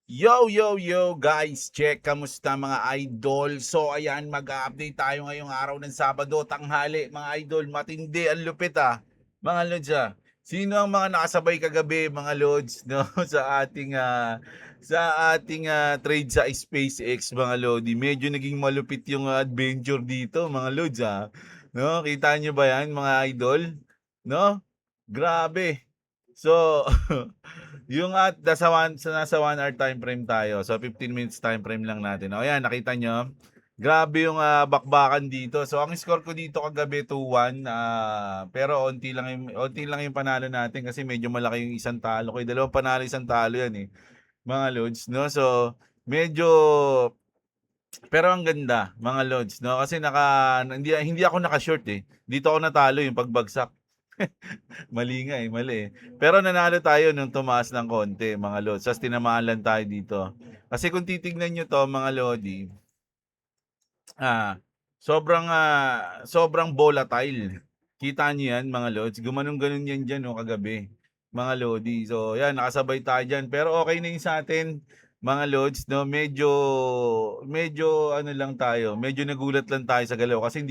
Yo guys, check kamusta mga idol. So ayan, mag-update tayo ngayong araw ng Sabado, tanghali mga idol. Matindi ang lupit mga lods Sino ang mga nakasabay kagabi mga lods no sa ating trade sa SpaceX mga lodi. Medyo naging malupit yung adventure dito mga lods No, kita nyo ba yan mga idol? No? Grabe. So yung nasa 1 hour time frame tayo. So 15 minutes time frame lang natin. O ayan, nakita nyo. Grabe yung bakbakan dito. So ang score ko dito kagabi 2-1. Pero onti lang yung panalo natin kasi medyo malaki yung isang talo. Kaya dalawang panalo isang talo yan mga lods, no? So medyo pero ang ganda mga lods, no? Kasi hindi ako naka-short Dito ako natalo yung pagbagsak. Mali nga mali. Pero nanalo tayo nung tumaas ng konti mga lods. Tapos tinamaan lang tayo dito. Kasi kung titignan nyo to mga lodi, sobrang volatile. Kita nyo yan mga lods. Gumanong-ganon yan dyan kagabi mga lodi. So yan, nakasabay tayo dyan. Pero okay na yun sa atin mga lods, no? Medyo ano lang tayo. Medyo nagulat lang tayo sa galaw kasi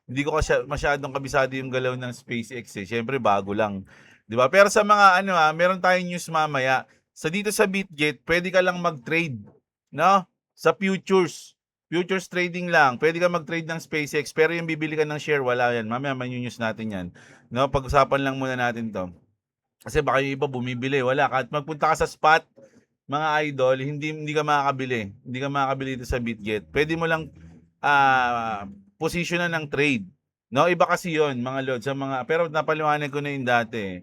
hindi ko kasi masyadong kabisado yung galaw ng SpaceX Siyempre bago lang. 'Di ba? Pero sa mga meron tayong news mamaya. Dito sa BitGet, pwede ka lang mag-trade, no? Sa futures trading lang. Pwede ka mag-trade ng SpaceX pero yung bibili ka ng share wala yan. Mamaya news natin yan. No, pag-usapan lang muna natin 'to. Kasi baka yung iba bumibili, wala. Kahit magpunta ka sa spot, mga idol, hindi ka makakabili. Hindi ka makakabili dito sa BitGet. Pwede mo lang posisyonan ng trade. No, iba kasi 'yon, mga lord, pero napaliwanag ko na 'yung dati.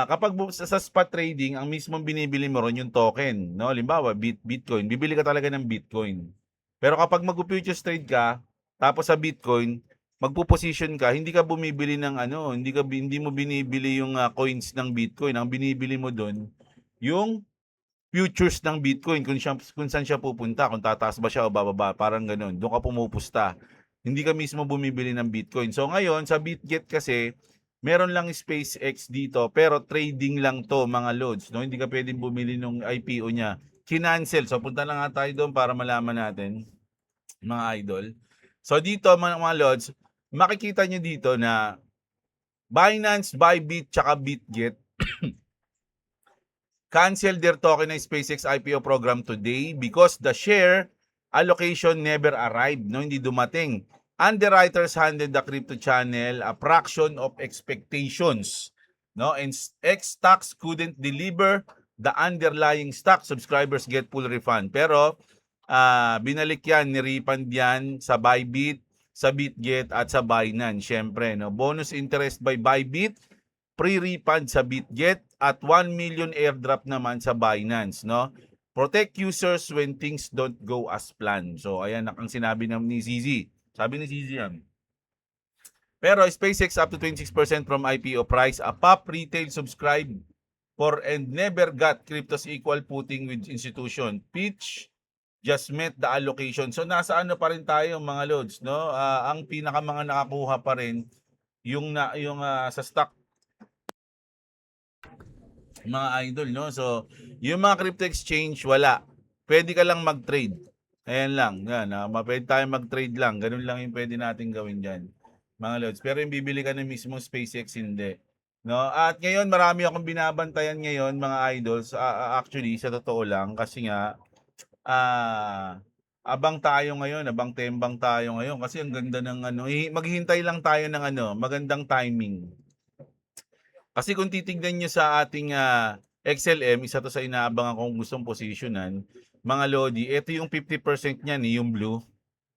Kapag sa spot trading, ang mismong binibili mo ron yung token, no? Halimbawa, Bitcoin, bibili ka talaga ng Bitcoin. Pero kapag mag-futures trade ka, tapos sa Bitcoin, magpo-position ka, hindi ka bumibili ng hindi mo binibili yung coins ng Bitcoin. Ang binibili mo doon, yung futures ng Bitcoin, kung saan siya pupunta, kung tataas ba siya o bababa, parang ganoon. Doon ka pumupusta. Hindi ka mismo bumibili ng Bitcoin. So ngayon, sa BitGet kasi, meron lang SpaceX dito, pero trading lang to mga loads. No? Hindi ka pwedeng bumili ng IPO niya. Kinancel. So punta lang nga tayo doon para malaman natin, mga idol. So dito mga loads, makikita nyo dito na Binance, Bybit, tsaka BitGet cancel their tokenized SpaceX IPO program today because the share allocation never arrived, no, hindi dumating. Underwriters handed the crypto channel a fraction of expectations, no, and X-Stocks couldn't deliver the underlying stock. Subscribers get full refund. Pero binalik yan, ni-refund yan sa Bybit, sa BitGet at sa Binance, syempre, no. Bonus interest by Bybit, pre-refund sa BitGet at 1 million airdrop naman sa Binance, no? Protect users when things don't go as planned. So ayan ang sinabi ni ZZ. Sabi ni ZZ yan. Pero SpaceX up to 26% from IPO price, a pop retail subscribe for and never got cryptos equal footing with institution. Pitch just met the allocation. So nasa ano pa rin tayo mga loads, no? Ang pinaka mga nakakuha pa rin yung sa stock mga idol, no? So, yung mga crypto exchange, wala. Pwede ka lang mag-trade. Ayan lang. Yan, pwede tayo mag-trade lang. Ganun lang yung pwede natin gawin dyan, mga lods. Pero yung bibili ka ng mismong SpaceX, hindi. No? At ngayon, marami akong binabantayan ngayon, mga idols. Actually, sa totoo lang, kasi nga, abang tayo ngayon, abang tembang tayo ngayon. Kasi ang ganda ng maghihintay lang tayo ng magandang timing. Kasi kung titignan nyo sa ating XLM, isa to sa inaabangan kong gustong posisyonan, mga Lodi, ito yung 50% niya yung blue.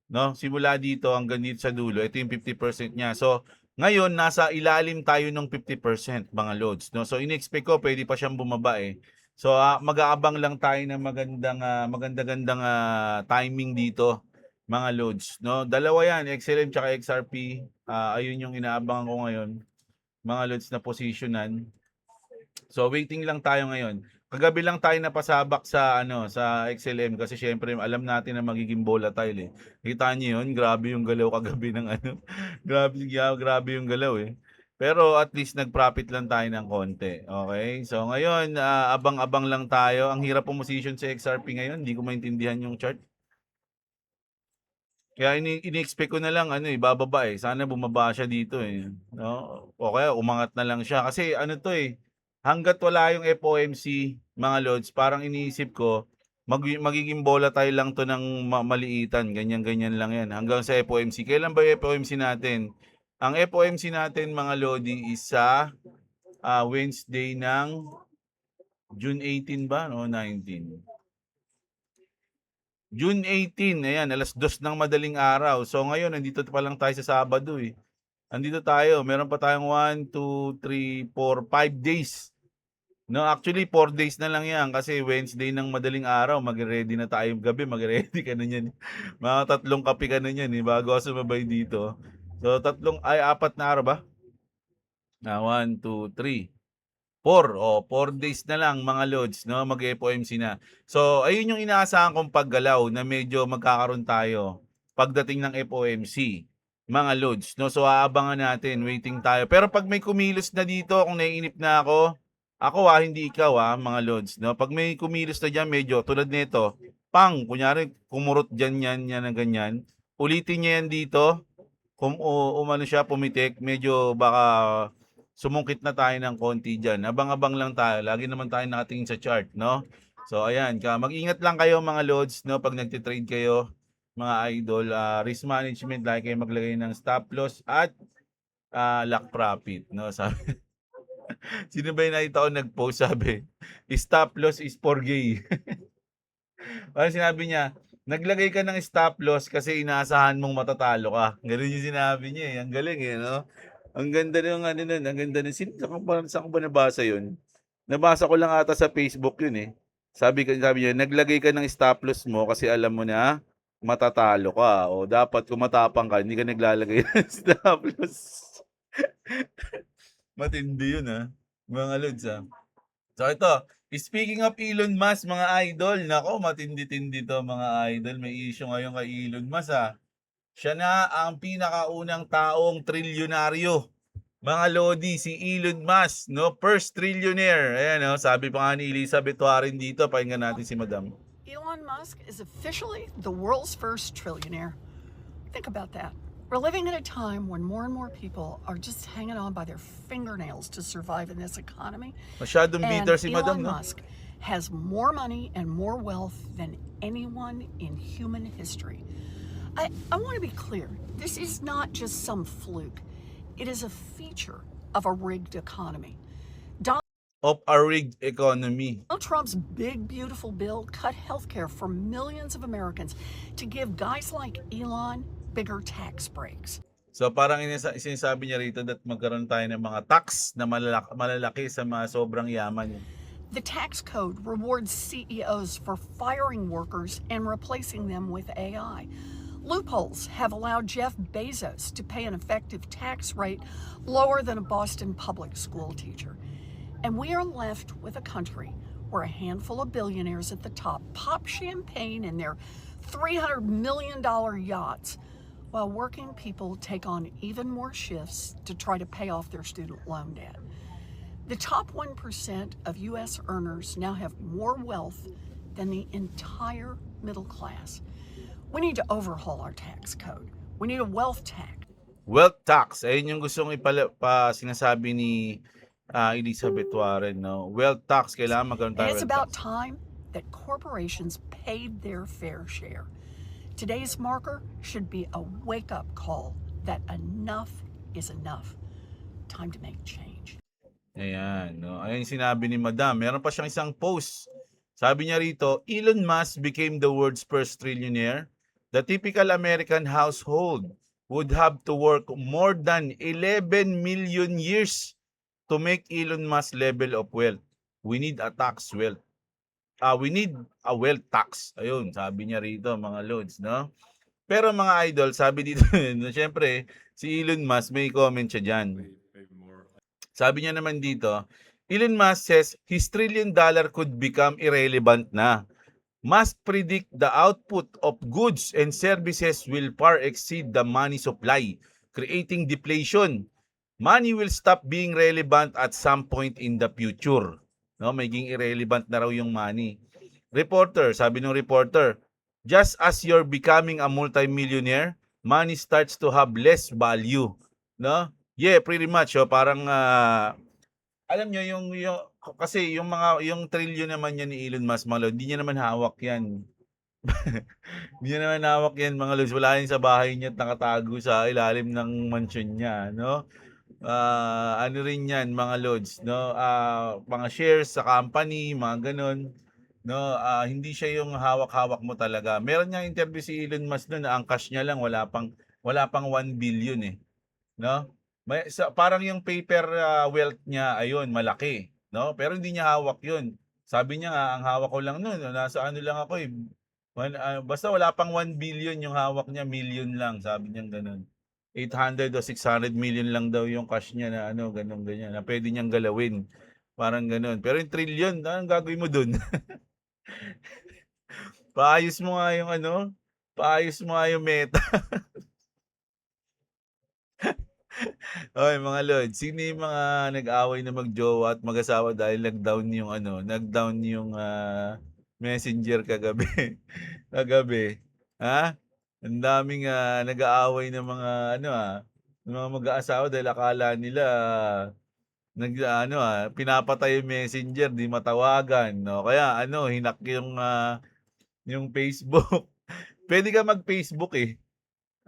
No? Simula dito hanggang dito sa dulo, ito yung 50% niya. So, ngayon, nasa ilalim tayo ng 50% mga loads. No? So, in-expect ko, pwede pa siyang bumaba So, mag-aabang lang tayo ng magandang timing dito, mga loads. No? Dalawa yan, XLM tsaka XRP. Ayun yung inaabangan ko ngayon, mga loads na posisyonan. So waiting lang tayo ngayon. Kagabi lang tayo napasabak sa XLM kasi syempre alam natin na magiging volatile Kita niyo 'yun, grabe yung galaw kagabi ng grabe yung galaw Pero at least nag-profit lang tayo ng konti. Okay? So ngayon, abang-abang lang tayo. Ang hirap pumosisyon sa XRP ngayon. Hindi ko maintindihan yung chart. Kaya ini-expect ko na lang bababa eh. Sana bumaba siya dito eh. No? O kaya umangat na lang siya. Kasi ano to eh, hanggat wala yung FOMC, mga lods, parang iniisip ko, magiging volatile lang to ng maliitan. Ganyan-ganyan lang yan. Hanggang sa FOMC. Kailan ba yung FOMC natin? Ang FOMC natin, mga lodi, is sa Wednesday ng June 18 ba? No, 19. June 18, ayan, alas 2 ng madaling araw. So ngayon, nandito pa lang tayo sa Sabado eh. Nandito tayo, meron pa tayong 1, 2, 3, 4, 5 days. No, actually 4 days na lang yan kasi Wednesday ng madaling araw, mag-ready na tayo gabi, mag-ready ka na niyan. Mga 3 kape ka na niyan bago ako sumabay dito. So 4 na araw ba? 1, 2, 3. 4 days na lang mga lods, no? Mag-FOMC na. So, ayun yung inaasahan kong paggalaw na medyo magkakaroon tayo pagdating ng FOMC, mga lods, no? So, aabangan natin, waiting tayo. Pero pag may kumilos na dito, kung naiinip na ako hindi ikaw mga lods, no? Pag may kumilos na diyan medyo tulad nito, kunyari kumurot diyan yan na ganyan, ulitin niya yan dito, kung umano siya pumitik, medyo baka sumungkit na tayo ng konti dyan. Abang-abang lang tayo. Lagi naman tayo nakatingin sa chart, no? So, ayan. Mag-ingat lang kayo mga loads, no? Pag nagtitrade kayo, mga idol. Risk management, lagi kayo maglagay ng stop loss at lock profit, no? Sabi, sino ba yung nakita ko nag-post? Sabi, stop loss is for gay. Ano sinabi niya? Naglagay ka ng stop loss kasi inaasahan mong matatalo ka. Ganun yung sinabi niya eh. Ang galing eh, no? Ang ganda ng nun, ang ganda ng saan ko ba nabasa yun? Nabasa ko lang ata sa Facebook yun eh. Sabi niya, naglagay ka ng stop loss mo kasi alam mo na matatalo ka. O dapat kung matapang ka, hindi ka naglalagay ng stop loss. Matindi yun mga lods So ito, speaking of Elon Musk, mga idol, nako matindi-tindi to mga idol. May issue ngayon kay Elon Musk Siya na ang pinakaunang taong trilyonaryo. Mga lodi, si Elon Musk, no? First trillionaire. Ayan, sabi pa nga ni Elizabeth Warren dito. Pakinggan natin si Madam. Elon Musk is officially the world's first trillionaire. Think about that. We're living in a time when more and more people are just hanging on by their fingernails to survive in this economy. Masyadong bitter si Madam, Elon Musk has more money and more wealth than anyone in human history. I want to be clear. This is not just some fluke. It is a feature of a rigged economy. Of a rigged economy. Donald Trump's big, beautiful bill cut healthcare for millions of Americans to give guys like Elon bigger tax breaks. So parang sinasabi niya rito that magkaroon tayo ng mga tax na malalaki sa mga sobrang yaman. The tax code rewards CEOs for firing workers and replacing them with AI. Loopholes have allowed Jeff Bezos to pay an effective tax rate lower than a Boston public school teacher. And we are left with a country where a handful of billionaires at the top pop champagne in their $300 million yachts, while working people take on even more shifts to try to pay off their student loan debt. The top 1% of U.S. earners now have more wealth than the entire middle class. We need to overhaul our tax code. We need a wealth tax. Wealth tax. Ayun yung gustong sinasabi ni Elizabeth Warren, no? Wealth tax, kailangan magkaroon tayo. It's about time that corporations paid their fair share. Today's marker should be a wake-up call that enough is enough. Time to make change. Ayan, no? Ayun sinabi ni Madam. Meron pa siyang isang post. Sabi niya rito, Elon Musk became the world's first trillionaire. The typical American household would have to work more than 11 million years to make Elon Musk level of wealth. We need a tax wealth. We need a wealth tax. Ayun, sabi niya rito mga loads, no? Pero mga idol, sabi dito, syempre, si Elon Musk, may comment siya dyan. Sabi niya naman dito, Elon Musk says his $1 trillion could become irrelevant na. Musk predict the output of goods and services will far exceed the money supply, creating deflation. money will stop being relevant at some point in the future. No, magiging irrelevant na raw yung money. Reporter, sabi ng reporter, just as you're becoming a multimillionaire, money starts to have less value. No? Yeah, pretty much. Oh, parang alam nyo yung kasi yung trillion naman yan ni Elon Musk, mga lod, hindi niya naman hawak yan. Hindi niya naman hawak yan, mga lods. Wala yan sa bahay niya at nakatago sa ilalim ng mansion niya, no? Ano rin yan, mga lods, no? Mga shares sa company, mga ganun, no? Hindi siya yung hawak-hawak mo talaga. Meron niya interview si Elon Musk noon na ang cash niya lang wala pang 1 billion eh, no? Parang yung paper wealth niya ayun, malaki, no? Pero hindi niya hawak 'yun. Sabi niya nga ang hawak ko lang noon, nasa ano lang ako eh. Basta wala pang 1 billion yung hawak niya, million lang, sabi niya gano'n. 800 o 600 million lang daw yung cash niya na ano, ganun ganyan, na pwede niyang galawin. Parang gano'n. Pero yung trillion, anong gagawin mo dun? Paayos mo nga yung ano, paayos mo nga yung Meta. Oy, mga lord, sino yung mga nag-away na magjowa at mag-asawa dahil nag-down yung ano, nag-down yung Messenger kagabi? Kagabi. Ha? Ang daming nag-aaway ng mga ano ng mga mag-aasawa dahil akala nila ano pinapatay yung Messenger, di matawagan, no? Kaya ano, hinak yung Facebook. Pwede ka mag-Facebook eh.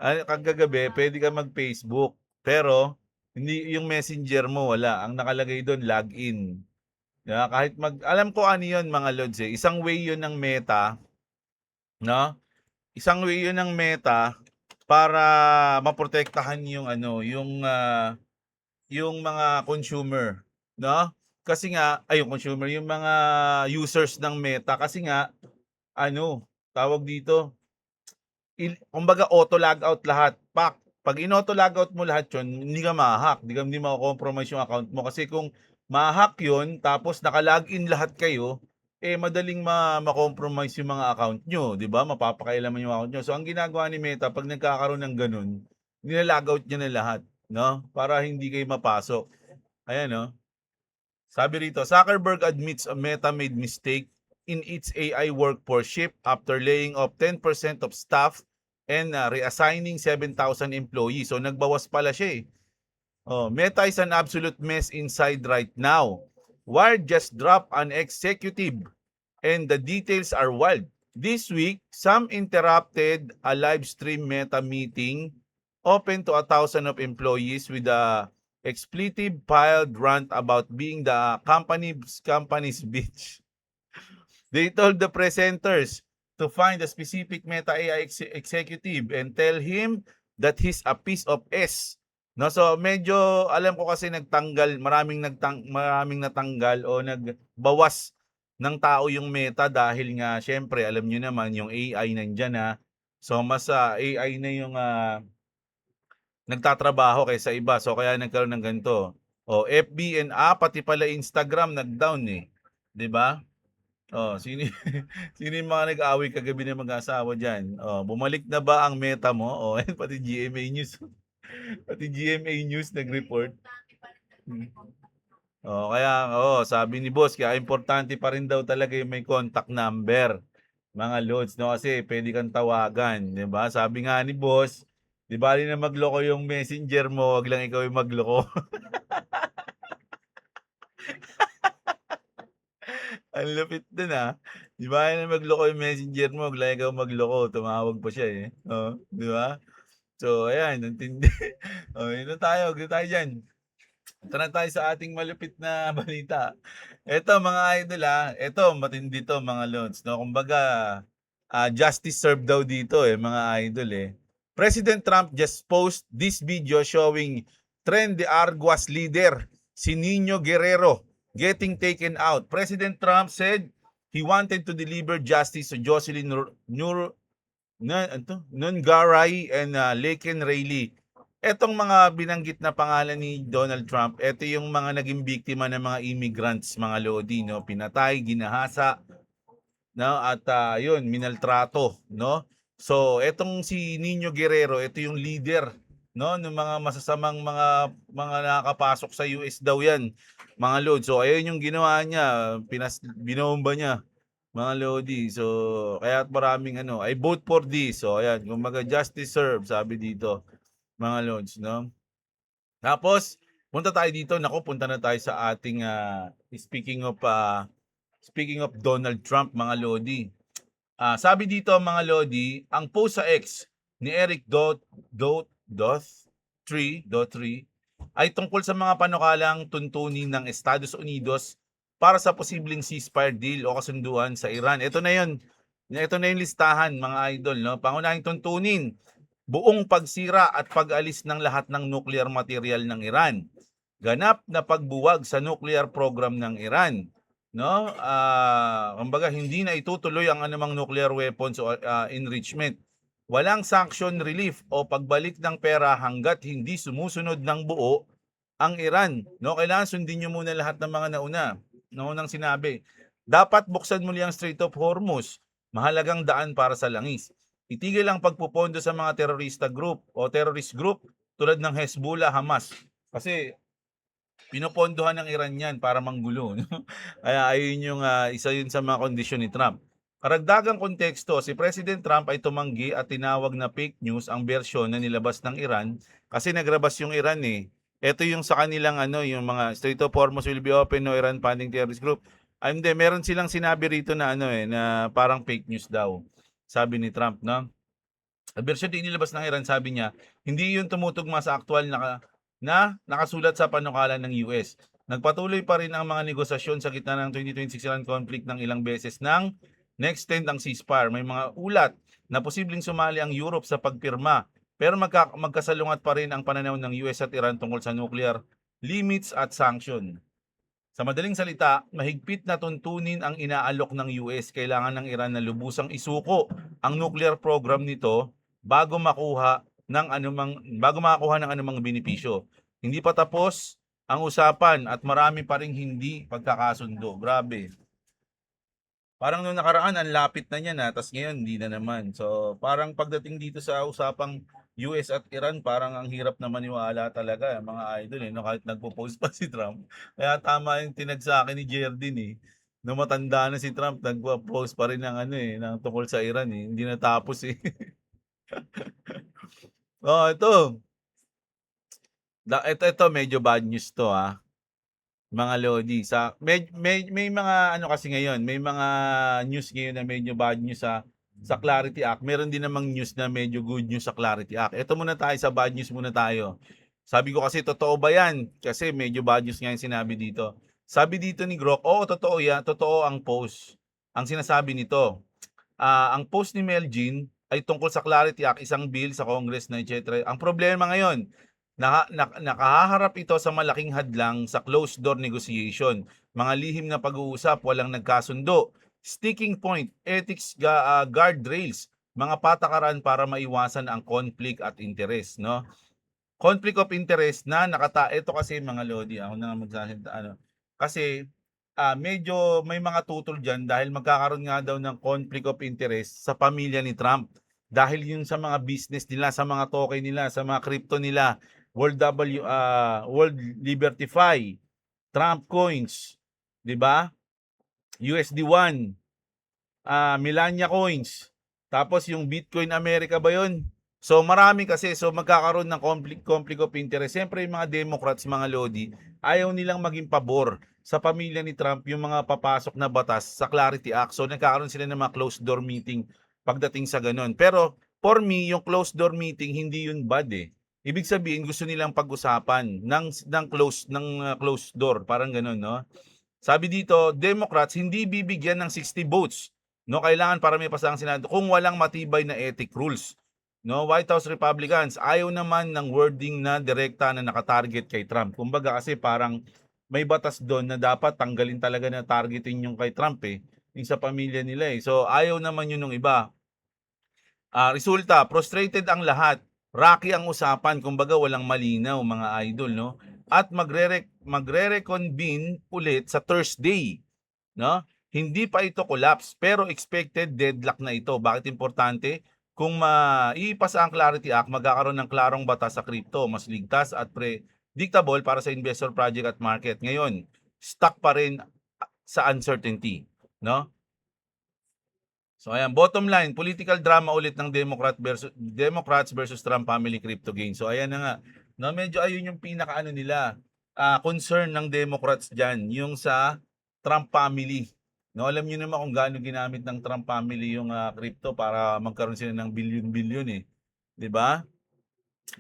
Kagagabi, pwede ka mag-Facebook. Pero, hindi yung messenger mo, wala. Ang nakalagay doon, login. Kahit alam ko ano yun, mga lods eh. Isang way yun ng Meta, no? Isang way yun ng Meta para maprotektahan yung ano, yung mga consumer, no? Kasi nga, yung consumer, yung mga users ng Meta, kasi nga, ano, tawag dito, kumbaga auto logout lahat. Pag in-auto logout mo lahat 'yon, hindi ka ma-hack, hindi mako-compromise yung account mo kasi kung ma-hack 'yon tapos naka-login lahat kayo, madaling ma-compromise yung mga account nyo, 'di ba? Mapapakailaman yung account nyo. So ang ginagawa ni Meta pag nagkakaroon ng gano'n, nila-logout niya na lahat, no? Para hindi kayo mapasok. Ayan, no? Sabi rito, Zuckerberg admits Meta made mistake in its AI workforce shift after laying off 10% of staff and reassigning 7,000 employees. So nagbawas pala siya eh. Meta is an absolute mess inside right now. Wired just dropped an executive and the details are wild. This week, some interrupted a live stream Meta meeting open to 1,000 of employees with a expletive piled rant about being the company's bitch. They told the presenters to find a specific Meta AI executive and tell him that he's a piece of S. No, so medyo alam ko kasi maraming natanggal o nagbawas ng tao yung Meta dahil nga syempre alam niyo naman yung AI nandiyan na. So mas AI na yung nagtatrabaho kaysa iba. So kaya nagkaroon ng ganito. FB and pati pala Instagram nag-down eh. 'Di ba? Sino sino yung mga nag-aaway kagabi ng mag-asawa diyan? Bumalik na ba ang Meta mo? Pati GMA News. Pati GMA News nag-report. Kaya sabi ni boss, kaya importante pa rin daw talaga yung may contact number. Mga loads, no? Kasi pwede kang tawagan, 'di ba? Sabi nga ni boss, 'di bali na magloko yung messenger mo, wag lang ikaw yung magloko. Ang lupit dun Di ba na magloko yung messenger mo, wag lang ikaw magloko, tumawag pa siya eh. Di ba? So, ayan, intindi. Ito tayo dyan. Ito na tayo sa ating malupit na balita. Ito mga idol ito matindi to mga lods, no? Kumbaga, justice served daw dito mga idol President Trump just post this video showing Tren de Arguas leader, si Nino Guerrero, getting taken out. President Trump said he wanted to deliver justice to Jocelyn Nungaray and Laken Rayleigh. Etong mga binanggit na pangalan ni Donald Trump, ito yung mga naging biktima ng mga immigrants, mga lodi, no? Pinatay, ginahasa, no? At yun, minaltrato, no? So, etong si Nino Guerrero, ito yung leader no, ng mga masasamang mga nakakapasok sa US daw 'yan, mga lord. So ayun yung ginawa niya, binomba niya, mga lodi. So kaya't maraming ano, "I vote for this." So ayan, kumbaga justice served sabi dito, mga lords, no? Tapos punta tayo dito, naku, punta na tayo sa ating speaking of Donald Trump, mga lodi. Sabi dito, mga lodi, ang post sa X ni Eric Dot 3 ay tungkol sa mga panukalang tuntunin ng Estados Unidos para sa posibleng ceasefire deal o kasunduan sa Iran. Ito na 'yon. Ito na yung listahan, mga idol, no? Pangunahing tuntunin, buong pagsira at pag-alis ng lahat ng nuclear material ng Iran. Ganap na pagbuwag sa nuclear program ng Iran, no? Kumbaga hindi na itutuloy ang anumang nuclear weapons o enrichment. Walang sanction relief o pagbalik ng pera hanggat hindi sumusunod ng buo ang Iran, no? Kailangan sundin niyo muna lahat ng mga naunang sinabi. Dapat buksan muli ang Strait of Hormuz, mahalagang daan para sa langis. Itigil ang pagpupondo sa mga terrorist group tulad ng Hezbollah, Hamas. Kasi pinopondohan ng Iran yan para manggulo. No? Kaya ayun yung isa yun sa mga kondisyon ni Trump. Karagdagang konteksto, si President Trump ay tumanggi at tinawag na fake news ang bersyon na nilabas ng Iran kasi nagrabas yung Iran eh. Ito yung sa kanilang yung mga Strait of Hormuz will be open, no Iran funding terrorist group. Hindi, meron silang sinabi rito na na parang fake news daw. Sabi ni Trump, no? Ang bersyon din nilabas ng Iran, sabi niya, hindi yun tumutugma sa aktual na nakasulat sa panukala ng US. Nagpatuloy pa rin ang mga negosasyon sa gitna ng 2026 Iran conflict ng ilang beses nang na-extend ang ceasefire. May mga ulat na posibleng sumali ang Europe sa pagpirma, pero magkasalungat pa rin ang pananaw ng US at Iran tungkol sa nuclear limits at sanction. Sa madaling salita, mahigpit na tuntunin ang inaalok ng US. Kailangan ng Iran na lubusang isuko ang nuclear program nito bago makakuha ng anumang benepisyo. Hindi pa tapos ang usapan at marami pa ring hindi pagkakasundo. Grabe. Parang nung nakaraan, ang lapit na niya tapos ngayon hindi na naman. So, parang pagdating dito sa usapang US at Iran, parang ang hirap na maniwala talaga, mga idol, no? Kahit nagpo-post pa si Trump. Kaya tama yung tinag sa akin ni Jerdin eh. Nung matanda na si Trump, nagpo-post pa rin ng ng tungkol sa Iran eh. Hindi natapos eh. Oh, ito. Ito medyo bad news to mga lodi. May mga kasi ngayon, may mga news ngayon na medyo bad news sa Clarity Act. Meron din namang news na medyo good news sa Clarity Act. Ito muna tayo, sa bad news muna tayo. Sabi ko kasi, totoo ba yan? Kasi medyo bad news nga yung sinabi dito. Sabi dito ni Grok, oo, totoo yan. Totoo ang post. Ang sinasabi nito, ang post ni Melgin ay tungkol sa Clarity Act, isang bill sa Congress na etc. Ang problema ngayon, nakaharap ito sa malaking hadlang sa closed door negotiation. Mga lihim na pag-uusap, walang nagkasundo. Sticking point, ethics guardrails, mga patakaran para maiwasan ang conflict at interest, no? Conflict of interest na ito kasi, mga lodi, ako na magsasalita kasi medyo may mga tutol diyan dahil magkakaroon nga daw ng conflict of interest sa pamilya ni Trump. Dahil yun sa mga business nila, sa mga token nila, sa mga crypto nila, World Libertify, Trump Coins, 'di ba? USD1, Melania Coins, tapos yung Bitcoin America ba 'yon? So marami kasi, so magkakaroon ng conflict of interest. Siyempre yung mga Democrats, mga lodi, ayaw nilang maging pabor sa pamilya ni Trump yung mga papasok na batas sa Clarity Act. So nagkakaroon sila ng mga closed door meeting pagdating sa ganun. Pero for me, yung closed door meeting, hindi yun bad eh. Ibig sabihin, gusto nilang pag-usapan ng closed door, parang ganun, no? Sabi dito, Democrats hindi bibigyan ng 60 votes, no? Kailangan para may pasa ang Senado kung walang matibay na ethic rules. No, White House Republicans ayaw naman ng wording na direkta na nakatarget kay Trump. Kumbaga kasi parang may batas doon na dapat tanggalin talaga na targetin yung kay Trump eh, yung sa pamilya nila eh. So ayaw naman yun ng iba. Resulta, frustrated ang lahat. Rocky ang usapan, kumbaga walang malinaw, mga idol, no? At magre-reconvene ulit sa Thursday, no? Hindi pa ito collapse, pero expected deadlock na ito. Bakit importante? kung maipasa ang Clarity Act, magkakaroon ng klarong batas sa crypto, mas ligtas at predictable para sa investor, project at market. Ngayon, stuck pa rin sa uncertainty, no? So ayan, bottom line, political drama ulit ng Democrats versus Trump family crypto gain. So ayan na nga, no, medyo ayun yung pinakaano nila, concern ng Democrats diyan, yung sa Trump family. No, alam niyo naman kung gaano ginamit ng Trump family yung crypto para magkaroon sila ng billion-billion eh, 'di ba?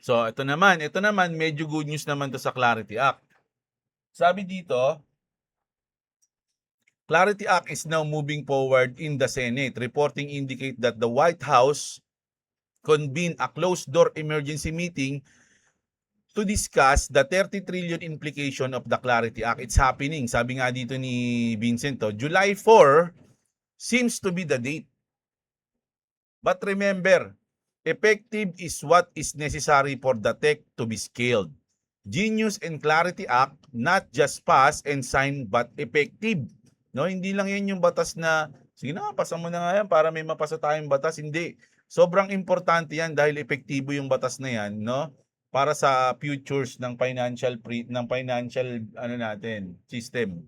So ito naman medyo good news naman to sa Clarity Act. Sabi dito, Clarity Act is now moving forward in the Senate. Reporting indicate that the White House convened a closed-door emergency meeting to discuss the 30 trillion implication of the Clarity Act. It's happening. Sabi nga dito ni Vincent, July 4 seems to be the date. But remember, effective is what is necessary for the tech to be scaled. Genius and Clarity Act, not just pass and sign but effective. No, hindi lang 'yan yung batas na sige na, pasa mo na nga yan para may mapasa tayong batas. Hindi. Sobrang importante 'yan dahil epektibo yung batas na 'yan, no? Para sa futures ng financial ano natin, system.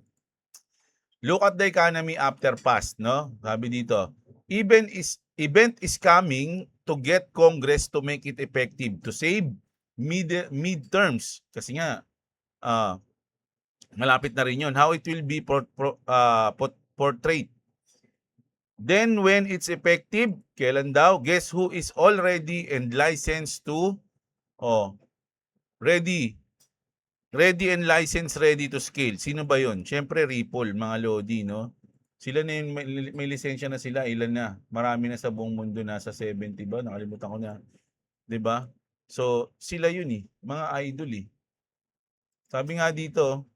Look at the economy after past, no? Sabi dito, event is coming to get Congress to make it effective to save midterms kasi nga malapit na rin yun. How it will be portrayed. Then when it's effective, kailan daw? Guess who is already and licensed to ready and licensed, ready to scale. Sino ba yun? Siyempre Ripple, mga Lodi, no? Sila na yung may lisensya na sila. Ilan na? Marami na sa buong mundo, nasa 70 ba? Nakalimutan ko na. 'Di ba? So, sila yun eh. Mga idol eh. Sabi nga dito,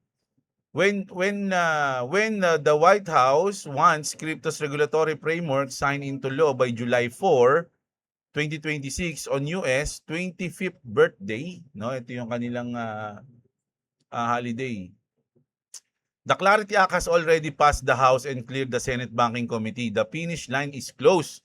when the White House wants crypto's regulatory framework signed into law by July 4, 2026 on US 25th birthday, no? Ito yung kanilang holiday. The Clarity Act has already passed the House and cleared the Senate Banking Committee. The finish line is close.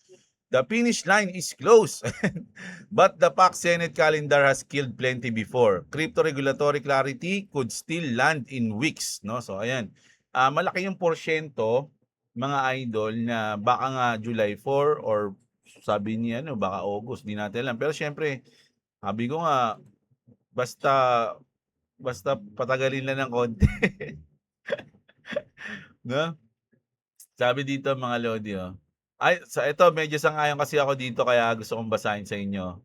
But the PAC Senate calendar has killed plenty before. Crypto regulatory clarity could still land in weeks, no? So ayan. Malaki yung porsyento, mga idol, na baka nga July 4 or sabi niya baka August, di natin alam. Pero syempre, sabi ko nga basta patagalin lang ng konti. No? Sabi dito mga Lodi, ay, sa ito, medyo sangayon kasi ako dito kaya gusto kong basahin sa inyo.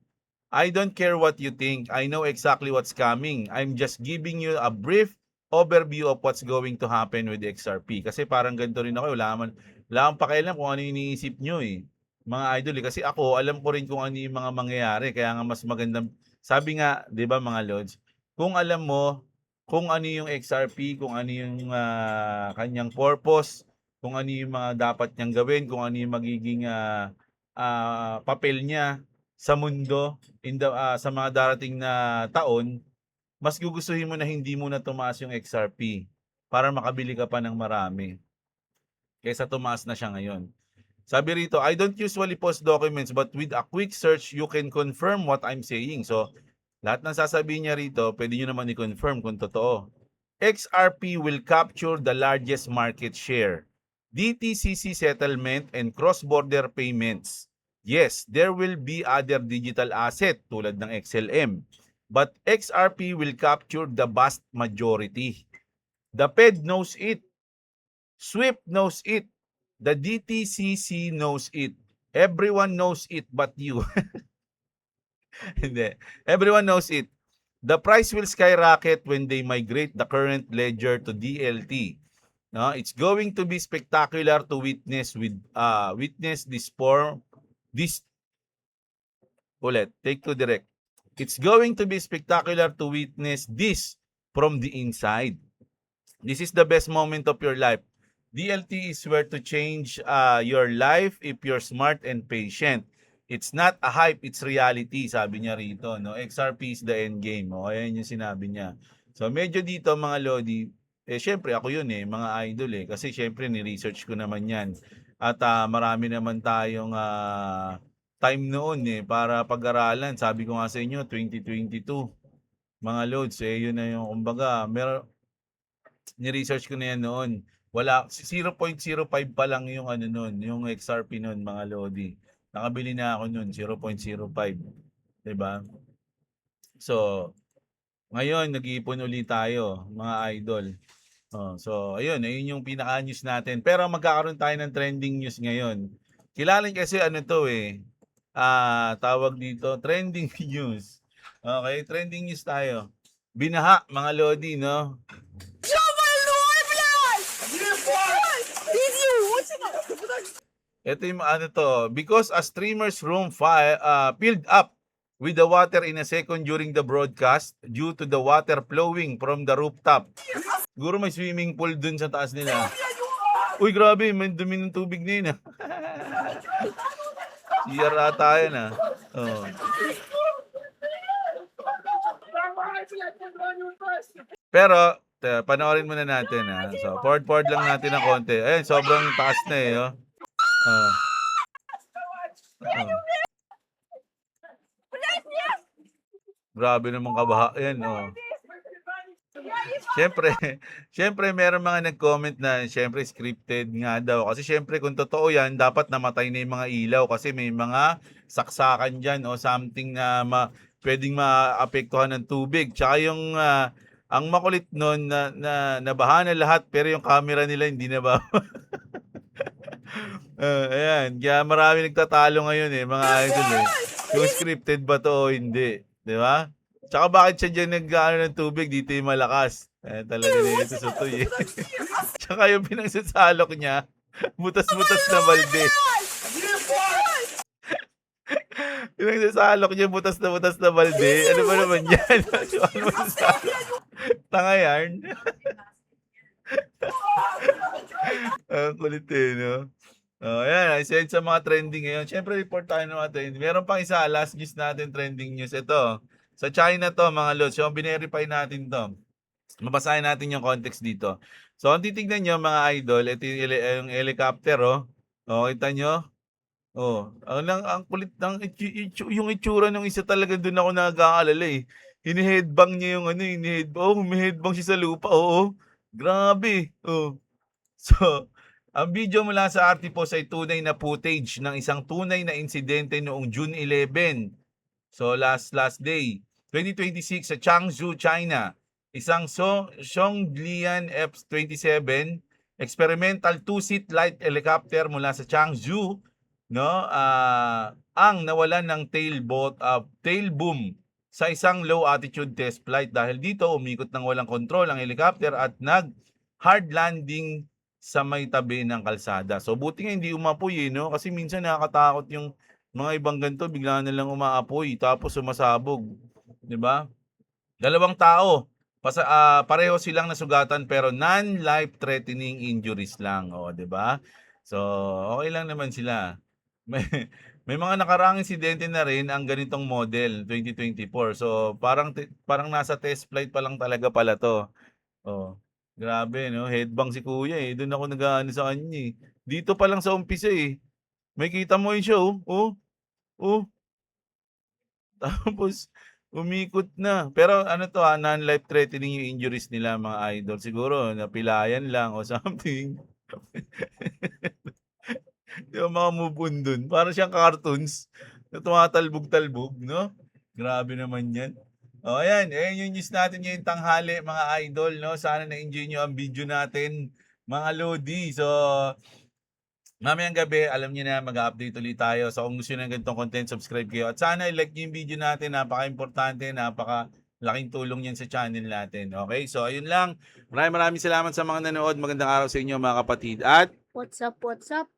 I don't care what you think. I know exactly what's coming. I'm just giving you a brief overview of what's going to happen with XRP. Kasi parang ganito rin ako. Wala akong pakialam kung ano yung iniisip nyo eh. Mga idol eh. Kasi ako, alam ko rin kung ano yung mga mangyayari. Kaya nga mas magandang, sabi nga, di ba mga Lods, kung alam mo kung ano yung XRP, kung ano yung kanyang purpose, kung ano yung mga dapat niyang gawin, kung ano yung magiging papel niya sa mundo sa mga darating na taon, mas gugustuhin mo na hindi mo na tumaas yung XRP para makabili ka pa ng marami kaysa tumaas na siya ngayon. Sabi rito, I don't usually post documents but with a quick search, you can confirm what I'm saying. So, lahat ng sasabihin niya rito, pwede nyo naman i-confirm kung totoo. XRP will capture the largest market share. DTCC settlement and cross-border payments. Yes, there will be other digital asset tulad ng XLM. But XRP will capture the vast majority. The Fed knows it. SWIFT knows it. The DTCC knows it. Everyone knows it but you. Hindi. Everyone knows it. The price will skyrocket when they migrate the current ledger to DLT. No, it's going to be spectacular to witness this form. Take to direct. It's going to be spectacular to witness this from the inside. This is the best moment of your life. DLT is where to change your life if you're smart and patient. It's not a hype, it's reality, sabi niya rito, no? XRP is the end game. Ayan yung sinabi niya. So medyo dito mga Lodi, syempre ako yun mga idol kasi syempre ni-research ko naman yan. At marami naman tayong time noon para pag-aralan. Sabi ko nga sa inyo, 2022, mga loads, yun na yung, kumbaga, ni-research ko na yan noon. Wala, 0.05 pa lang yung ano noon, yung XRP noon, mga lodi. Nakabili na ako noon, 0.05. Diba? So, ngayon, nag-iipon ulit tayo, mga idol. So, ayun yung pinaka-news natin. Pero magkakaroon tayo ng trending news ngayon. Kilala kasi ano to tawag dito, trending news. Okay, trending news tayo. Binaha, mga lodi, no? Ito yung ano to, because a streamer's room filled up with the water in a second during the broadcast due to the water flowing from the rooftop. Siguro may swimming pool dun sa taas nila. Uy, grabe, may dumi ng tubig na yun CR ata yan Oh. Pero, panoorin muna natin So, forward lang natin ng konti. Ayun, sobrang taas na Oh. Grabe naman kabaha yan Siyempre meron mga nag-comment na siyempre scripted nga daw. Kasi siyempre kung totoo yan, dapat namatay na yung mga ilaw kasi may mga saksakan dyan o something na pwedeng maapektuhan ng tubig. Tsaka yung ang makulit nun na nabaha na lahat pero yung camera nila hindi na ba. Ayan, kaya marami nagtatalo ngayon mga idol Yung scripted ba to o hindi, di ba? Tsaka bakit siya dyan ng tubig, dito yung malakas. Talaga dito sa tuy Tsaka yung pinagsasalok niya, butas-butas na balde. Pinagsasalok niya, butas na balde. Ano ba naman yan? Ano ba tanga yarn? Kulit no? Ayan, isa sa mga trending ngayon. Siyempre, report tayo ng mga trending. Meron pang isa, last news natin, trending news. Ito, sa China to, mga lods. So, binerify natin to. Mabasahin natin yung context dito. So, kung titignan nyo, mga idol, ito yung helicopter, kita nyo? Ang kulit ng yung itsura ng isa talaga doon ako nag-aalala Hini-headbang niya yung may headbang siya sa lupa, Grabe, So, ang video mula sa Artipos ay tunay na footage ng isang tunay na insidente noong June 11. So, last day, 2026 sa Changzhou, China. Isang Zhonglian F-27 experimental two-seat light helicopter mula sa Changzhou, ang nawalan ng tail boom sa isang low altitude test flight. Dahil dito, umikot ng walang kontrol ang helicopter at nag-hard landing sa may tabi ng kalsada. So, buti nga hindi umapoy Kasi minsan nakakatakot yung mga ibang ganito, bigla na lang umaapoy, tapos sumasabog. Diba? 2 tao. Pareho silang nasugatan pero non-life-threatening injuries lang. Diba? So, okay lang naman sila. May mga nakaraang insidente na rin ang ganitong model 2024. So, parang nasa test flight pa lang talaga pala to. Grabe, headbang si kuya Doon ako nag-aano sa kanya Dito pa lang sa umpisa May kita mo yun siya Tapos, umikot na. Pero ano to non-life threatening yung injuries nila, mga idol. Siguro, napilayan lang o something. Yung mga move on dun. Parang siyang cartoons na tumatalbog-talbog, Grabe naman yan. Ayan yung news natin ngayong tanghali, mga idol, Sana na-enjoy nyo ang video natin, mga lodi. So, mamayang gabi, alam niyo na, mag-update ulit tayo. So, kung gusto nyo ng ganitong content, subscribe kayo. At sana i-like nyo yung video natin. Napaka-importante, napaka-laking tulong yan sa channel natin. Okay? So, ayun lang. Maraming salamat sa mga nanood. Magandang araw sa inyo, mga kapatid. At What's up, what's up?